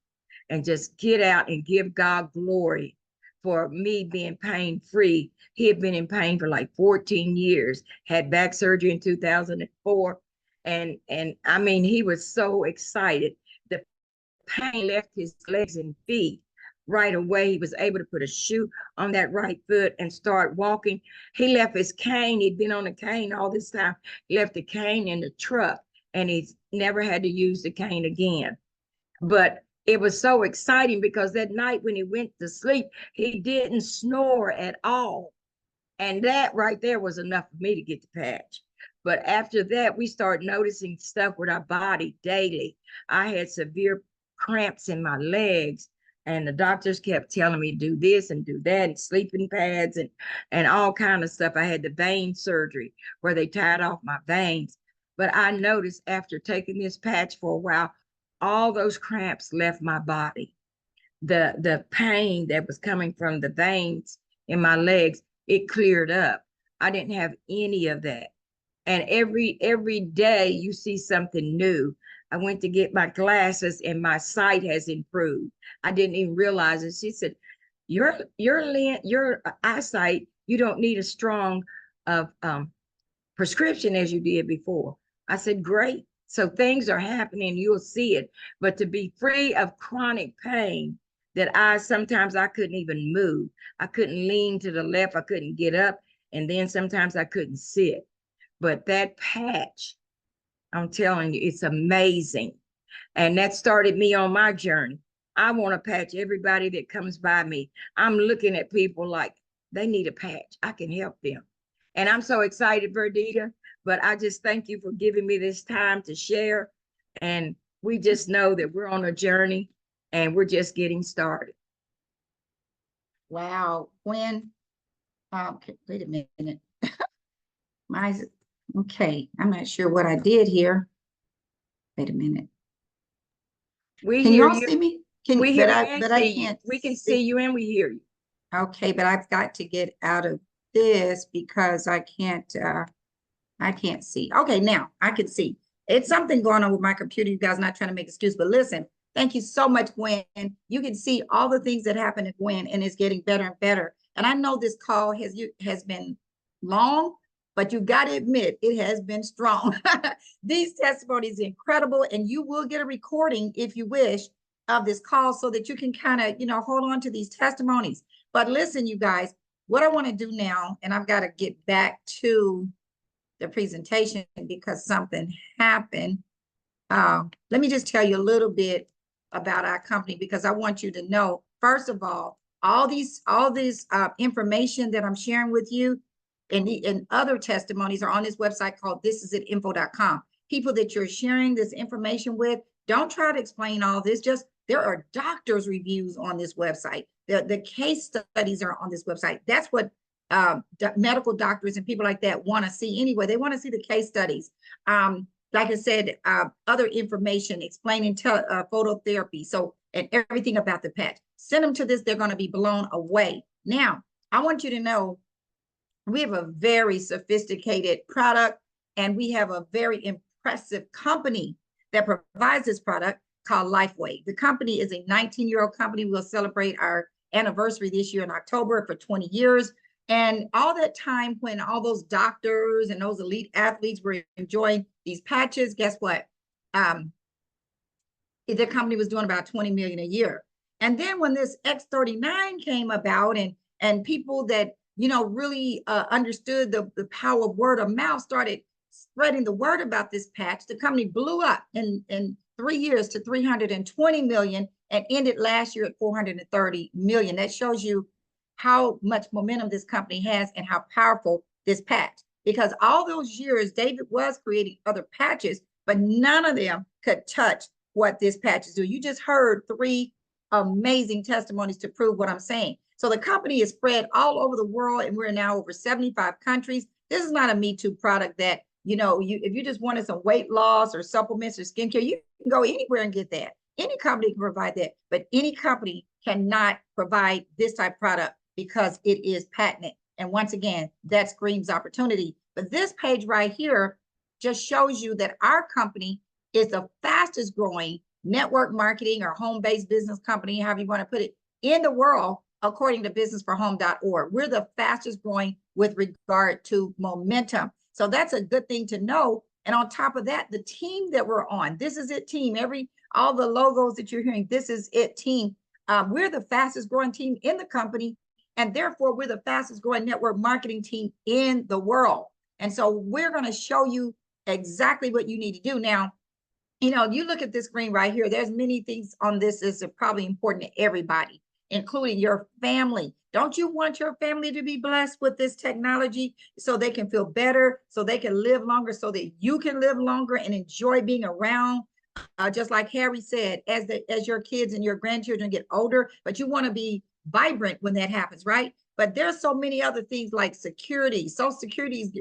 and just get out and give God glory for me being pain-free. He had been in pain for like 14 years, had back surgery in 2004. And I mean, he was so excited. The pain left his legs and feet right away. He was able to put a shoe on that right foot and start walking. He left his cane. He'd been on a cane all this time. He left the cane in the truck, and he's never had to use the cane again. But it was so exciting because that night when he went to sleep, he didn't snore at all. And that right there was enough for me to get the patch. But after that, we started noticing stuff with our body daily. I had severe cramps in my legs, and the doctors kept telling me do this and do that, and sleeping pads and all kind of stuff. I had the vein surgery where they tied off my veins. But I noticed after taking this patch for a while, all those cramps left my body. The pain that was coming from the veins in my legs, it cleared up. I didn't have any of that. And every day you see something new. I went to get my glasses and my sight has improved. I didn't even realize it. She said, your eyesight, you don't need a strong prescription as you did before. I said, great. So things are happening, you'll see it. But to be free of chronic pain that sometimes I couldn't even move. I couldn't lean to the left. I couldn't get up. And then sometimes I couldn't sit. But that patch I'm telling you, it's amazing. And that started me on my journey. I want to patch everybody that comes by me. I'm looking at people like they need a patch. I can help them. And I'm so excited, Verdita. But I just thank you for giving me this time to share. And we just know that we're on a journey and we're just getting started. Wow, Gwen. Okay, wait a minute. Okay, I'm not sure what I did here. Wait a minute. We Can you hear all you. see me? We hear you and But I see you. can't We can see. see you and we hear you. Okay, but I've got to get out of this because I can't see. Okay, now I can see. It's something going on with my computer. You guys, not trying to make excuse, but listen, thank you so much, Gwen. You can see all the things that happen to Gwen, and it's getting better and better. And I know this call has been long, but you got to admit it has been strong. These testimonies are incredible, and you will get a recording if you wish of this call so that you can kind of, hold on to these testimonies. But listen, you guys, what I want to do now, and I've got to get back to the presentation because something happened. Let me just tell you a little bit about our company because I want you to know, first of all this information that I'm sharing with you and other testimonies are on this website called thisisit.info.com. People that you're sharing this information with, don't try to explain all this. Just there are doctors' reviews on this website. The case studies are on this website. That's what medical doctors and people like that want to see anyway. They want to see the case studies. Like I said, other information explaining phototherapy. So, and everything about the patch. Send them to this. They're going to be blown away. Now, I want you to know we have a very sophisticated product and we have a very impressive company that provides this product called Lifeway. The company is a 19-year-old company. We'll celebrate our anniversary this year in October for 20 years. And all that time when all those doctors and those elite athletes were enjoying these patches, guess what? The company was doing about 20 million a year. And then when this X39 came about and people that, really understood the power of word of mouth started spreading the word about this patch, the company blew up in 3 years to 320 million and ended last year at 430 million. That shows you how much momentum this company has and how powerful this patch. Because all those years, David was creating other patches, but none of them could touch what this patch is doing. You just heard 3 amazing testimonies to prove what I'm saying. So the company is spread all over the world, and we're now over 75 countries. This is not a Me Too product that, if you just wanted some weight loss or supplements or skincare, you can go anywhere and get that. Any company can provide that, but any company cannot provide this type of product because it is patented. And once again, that screams opportunity. But this page right here just shows you that our company is the fastest growing network marketing or home-based business company, however you want to put it, in the world, according to businessforhome.org. We're the fastest growing with regard to momentum. So that's a good thing to know. And on top of that, the team that we're on, This Is It team, all the logos that you're hearing, This Is It team, we're the fastest growing team in the company. And therefore, we're the fastest growing network marketing team in the world. And so we're going to show you exactly what you need to do. Now, you look at this screen right here, there's many things on this that's probably important to everybody, including your family. Don't you want your family to be blessed with this technology so they can feel better, so they can live longer, so that you can live longer and enjoy being around? Just like Harry said, as your kids and your grandchildren get older, but you want to be vibrant when that happens, right? But there's so many other things like security. Social Security is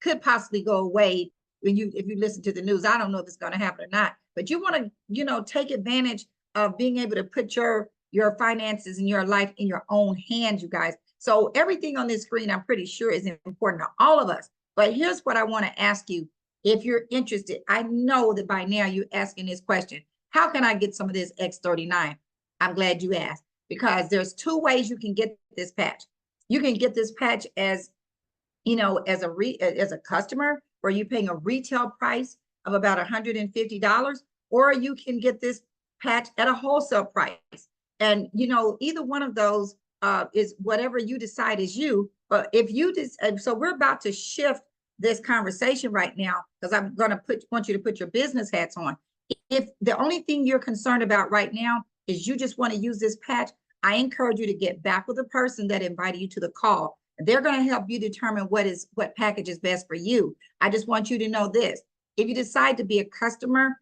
could possibly go away if you listen to the news. I don't know if it's going to happen or not, but you want to, take advantage of being able to put your finances and your life in your own hands, you guys. So everything on this screen, I'm pretty sure is important to all of us. But here's what I want to ask you. If you're interested, I know that by now you're asking this question: how can I get some of this X39? I'm glad you asked, because there's 2 ways you can get this patch. You can get this patch as, as a customer, where you're paying a retail price of about $150, or you can get this patch at a wholesale price. And, either one of those is whatever you decide is you. But if you so we're about to shift this conversation right now, because I'm going to want you to put your business hats on. If the only thing you're concerned about right now is you just want to use this patch, I encourage you to get back with the person that invited you to the call. They're going to help you determine what package is best for you. I just want you to know this. If you decide to be a customer,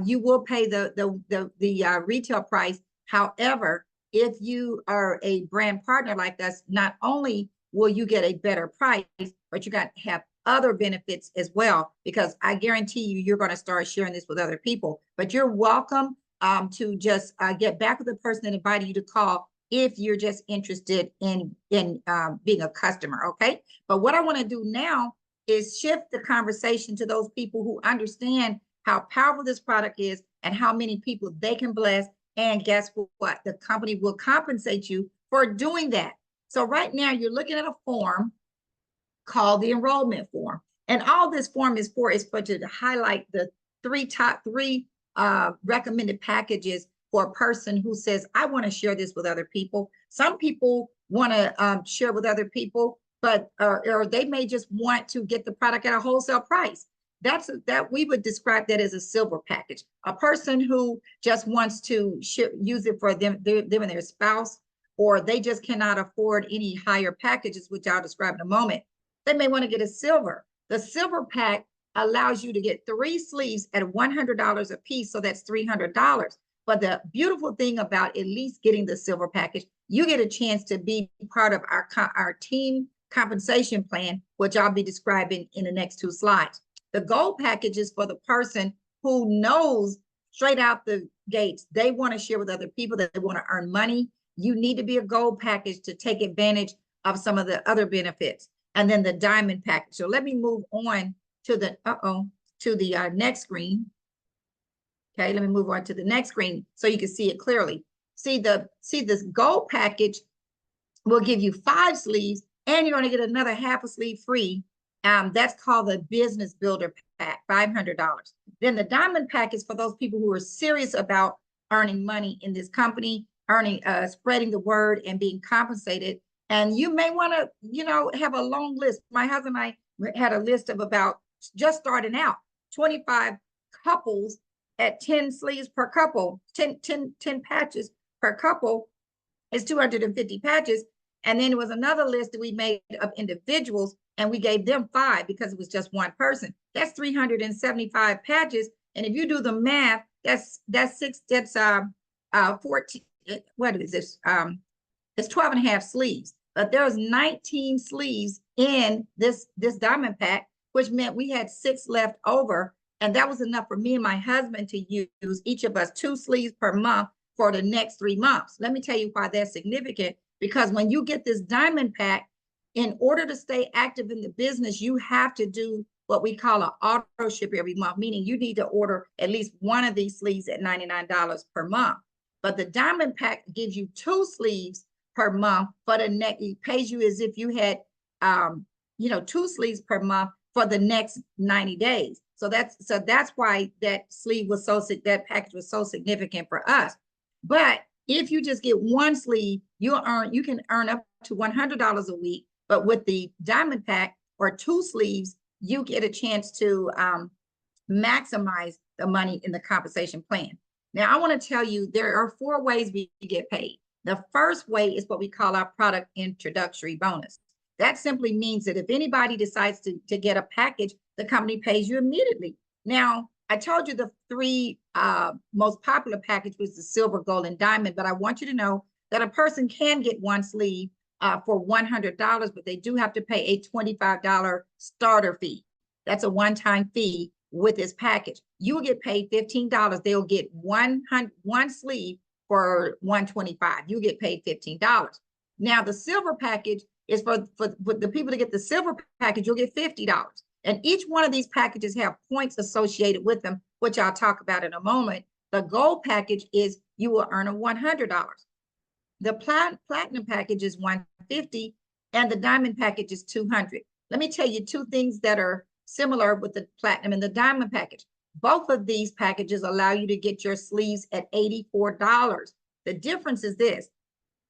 you will pay the retail price. However, if you are a brand partner like us, not only will you get a better price, but you got to have other benefits as well, because I guarantee you, you're going to start sharing this with other people. But you're welcome to just get back with the person that invited you to call if you're just interested in being a customer, okay? But what I want to do now is shift the conversation to those people who understand how powerful this product is and how many people they can bless. And guess what? The company will compensate you for doing that. So right now you're looking at a form called the enrollment form. And all this form is for to highlight the top three recommended packages for a person who says, I want to share this with other people. Some people want to share with other people, but or they may just want to get the product at a wholesale price. That we would describe that as a silver package. A person who just wants to use it for them and their spouse, or they just cannot afford any higher packages, which I'll describe in a moment. They may want to get a silver. The silver pack allows you to get 3 sleeves at $100 a piece, so that's $300. But the beautiful thing about at least getting the silver package, you get a chance to be part of our team compensation plan, which I'll be describing in the next 2 slides. The gold package is for the person who knows straight out the gates, they want to share with other people, that they want to earn money. You need to be a gold package to take advantage of some of the other benefits. And then the diamond package. So let me move on to the next screen. Okay, let me move on to the next screen so you can see it clearly. See this gold package will give you 5 sleeves, and you're going to get another half a sleeve free. That's called the business builder pack, $500. Then the diamond pack is for those people who are serious about earning money in this company, spreading the word and being compensated. And you may want to, have a long list. My husband and I had a list of about, just starting out, 25 couples at 10 sleeves per couple, 10 patches per couple is 250 patches. And then there was another list that we made of individuals, and we gave them 5 because it was just one person. That's 375 patches. And if you do the math, that's 14. What is this? It's 12 and a half sleeves. But there's 19 sleeves in this diamond pack, which meant we had 6 left over. And that was enough for me and my husband to use, each of us, 2 sleeves per month for the next 3 months. Let me tell you why that's significant. Because when you get this diamond pack, in order to stay active in the business, you have to do what we call an auto ship every month, meaning you need to order at least one of these sleeves at $99 per month. But the diamond pack gives you 2 sleeves per month for the next, it pays you as if you had, 2 sleeves per month for the next 90 days. So that's why that package was so significant for us. But if you just get 1 sleeve, you can earn up to $100 a week. But with the diamond pack or 2 sleeves, you get a chance to maximize the money in the compensation plan. Now, I want to tell you, there are 4 ways we get paid. The first way is what we call our product introductory bonus. That simply means that if anybody decides to get a package, the company pays you immediately. Now, I told you the 3 most popular package was the silver, gold, and diamond, but I want you to know that a person can get 1 sleeve for $100, but they do have to pay a $25 starter fee. That's a one-time fee with this package. You will get paid $15. They'll get one sleeve for $125. You get paid $15. Now, the silver package is for the people to get the silver package, you'll get $50. And each one of these packages have points associated with them, which I'll talk about in a moment. The gold package is you will earn a $100. The platinum package is $150, and the diamond package is $200. Let me tell you 2 things that are similar with the platinum and the diamond package. Both of these packages allow you to get your sleeves at $84. The difference is this.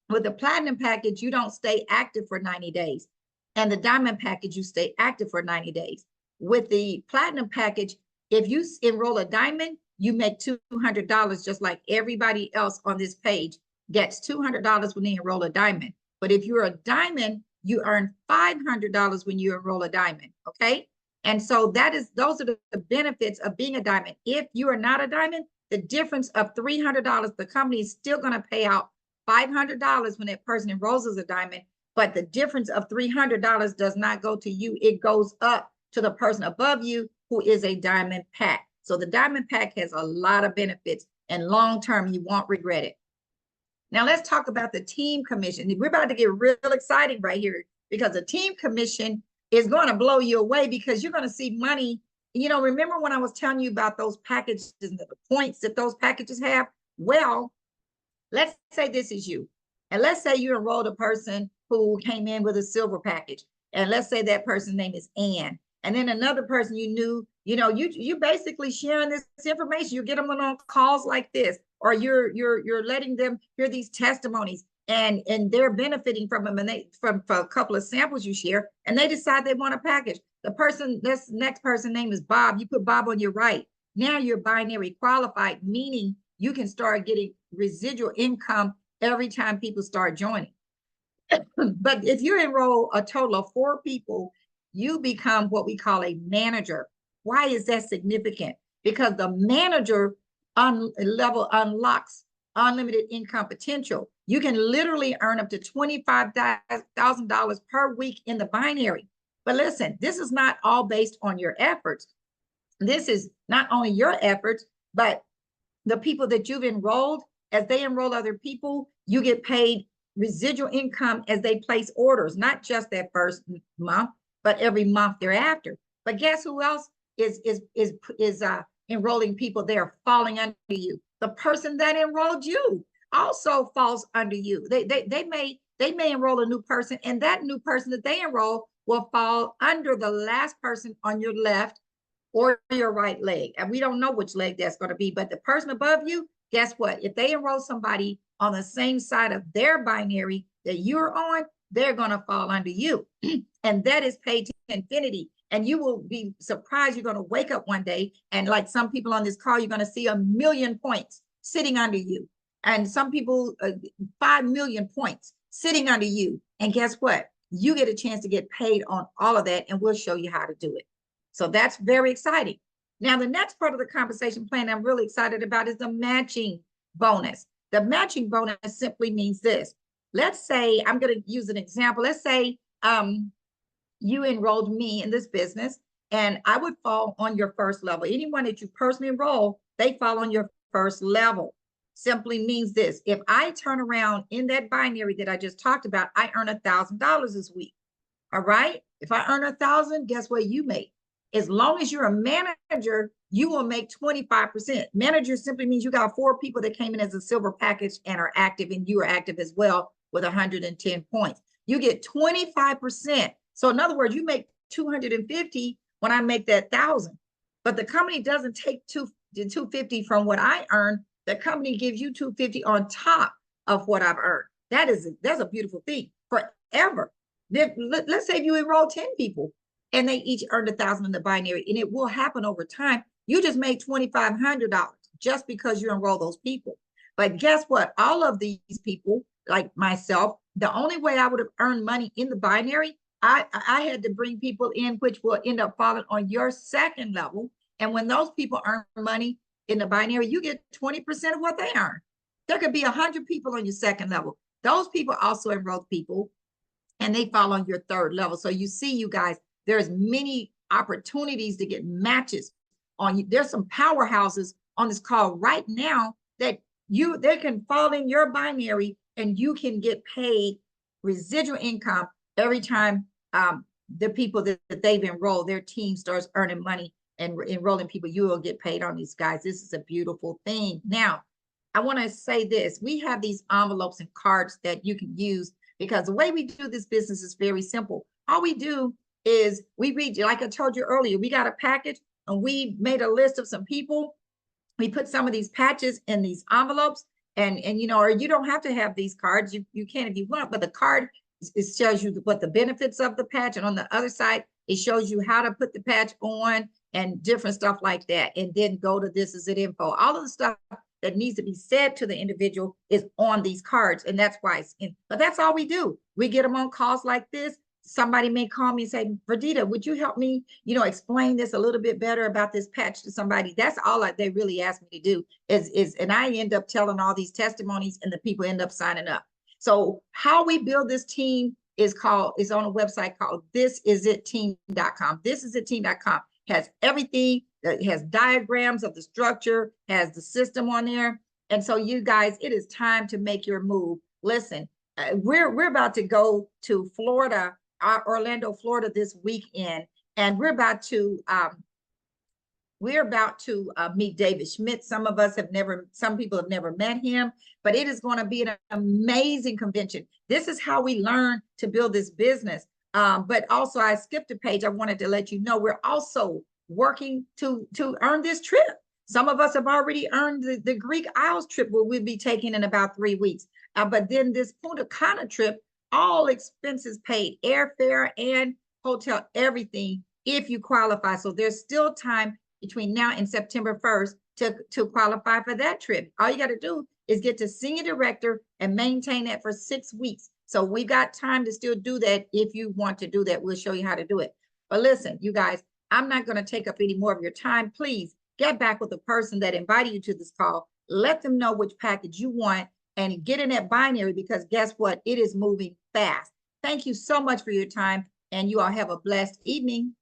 With the platinum package, you don't stay active for 90 days. And the diamond package, you stay active for 90 days. With the platinum package, if you enroll a diamond, you make $200, just like everybody else on this page gets $200 when they enroll a diamond. But if you're a diamond, you earn $500 when you enroll a diamond, okay? And so those are the benefits of being a diamond. If you are not a diamond, the difference of $300, the company is still going to pay out $500 when that person enrolls as a diamond, but the difference of $300 does not go to you. It goes up to the person above you who is a diamond pack. So the diamond pack has a lot of benefits, and long-term, you won't regret it. Now let's talk about the team commission. We're about to get real exciting right here, because the team commission is going to blow you away, because you're going to see money. You know, remember when I was telling you about those packages and the points that those packages have? Well, let's say this is you. And let's say you enrolled a person who came in with a silver package. And let's say that person's name is Ann. And then another person you knew, you know, you basically sharing this information. You get them on calls like this, or you're letting them hear these testimonies, and they're benefiting from them, and they from a couple of samples you share, and they decide they want a package. The person, this next person name is Bob. You put Bob on your right. Now you're binary qualified, meaning you can start getting residual income every time people start joining. But if you enroll a total of 4 people, you become what we call a manager. Why is that significant? Because the manager level unlocks unlimited income potential. You can literally earn up to $25,000 per week in the binary. But listen, this is not all based on your efforts. This is not only your efforts, but the people that you've enrolled. As they enroll other people, you get paid residual income as they place orders, not just that first month, but every month thereafter. But guess who else is enrolling people? They're falling under you. The person that enrolled you also falls under you. They may enroll a new person, and that new person that they enroll will fall under the last person on your left or your right leg. And we don't know which leg that's going to be, but the person above you, guess what? If they enroll somebody on the same side of their binary that you're on, they're going to fall under you. And that is paid to infinity. And you will be surprised. You're going to wake up one day, and like some people on this call, you're going to see 1 million points sitting under you. And some people, 5 million points sitting under you. And guess what? You get a chance to get paid on all of that, and we'll show you how to do it. So that's very exciting. Now, the next part of the compensation plan I'm really excited about is the matching bonus. The matching bonus simply means this. Let's say, I'm going to use an example. Let's say you enrolled me in this business, and I would fall on your first level. Anyone that you personally enroll, they fall on your first level. Simply means this. If I turn around in that binary that I just talked about, I earn $1,000 this week. All right? If I earn 1,000, guess what you make? As long as you're a manager, you will make 25%. Manager simply means you got 4 people that came in as a silver package and are active, and you are active as well with 110 points. You get 25%. So in other words, you make 250 when I make that 1,000. But the company doesn't take 250 from what I earn. The company gives you 250 on top of what I've earned. That's a beautiful thing forever. Let's say if you enroll 10 people and they each earned 1,000 in the binary, and it will happen over time. You just made $2,500 just because you enroll those people. But guess what? All of these people, like myself, the only way I would have earned money in the binary, I had to bring people in which will end up falling on your second level. And when those people earn money in the binary, you get 20% of what they earn. There could be 100 people on your second level. Those people also enroll people, and they fall on your third level. So you see, you guys, there's many opportunities to get matches on you. There's some powerhouses on this call right now that they can fall in your binary, and you can get paid residual income every time the people that they've enrolled, their team starts earning money and enrolling people. You will get paid on these guys. This is a beautiful thing. Now, I want to say this. We have these envelopes and cards that you can use, because the way we do this business is very simple. All we do is we read, like I told you earlier, we got a package, and we made a list of some people. We put some of these patches in these envelopes, and you know, or you don't have to have these cards. You can if you want, but the card it shows you what the benefits of the patch. And on the other side, it shows you how to put the patch on and different stuff like that. And then go to this is it info. All of the stuff that needs to be said to the individual is on these cards. And that's why it's in, but that's all we do. We get them on calls like this. Somebody may call me and say, Verdita, would you help me, explain this a little bit better about this patch to somebody? That's all they really ask me to do and I end up telling all these testimonies and the people end up signing up. So how we build this team is on a website called thisisitteam.com. Thisisitteam.com has everything. It has diagrams of the structure, has the system on there. And so you guys, it is time to make your move. Listen, we're about to go to Florida, Orlando, Florida this weekend, and we're about to meet David Schmidt. Some people have never met him, but it is going to be an amazing convention. This is how we learn to build this business. But also I skipped a page. I wanted to let you know we're also working to earn this trip. Some of us have already earned the Greek Isles trip, where we'll be taking in about 3 weeks. But then this Punta Cana trip, all expenses paid, airfare and hotel, everything, if you qualify. So there's still time between now and September 1st to qualify for that trip. All you got to do is get to senior director and maintain that for 6 weeks. So we've got time to still do that. If you want to do that, we'll show you how to do it. But listen, you guys, I'm not going to take up any more of your time. Please get back with the person that invited you to this call. Let them know which package you want and get in that binary, because guess what? It is moving fast. Thank you so much for your time, and you all have a blessed evening.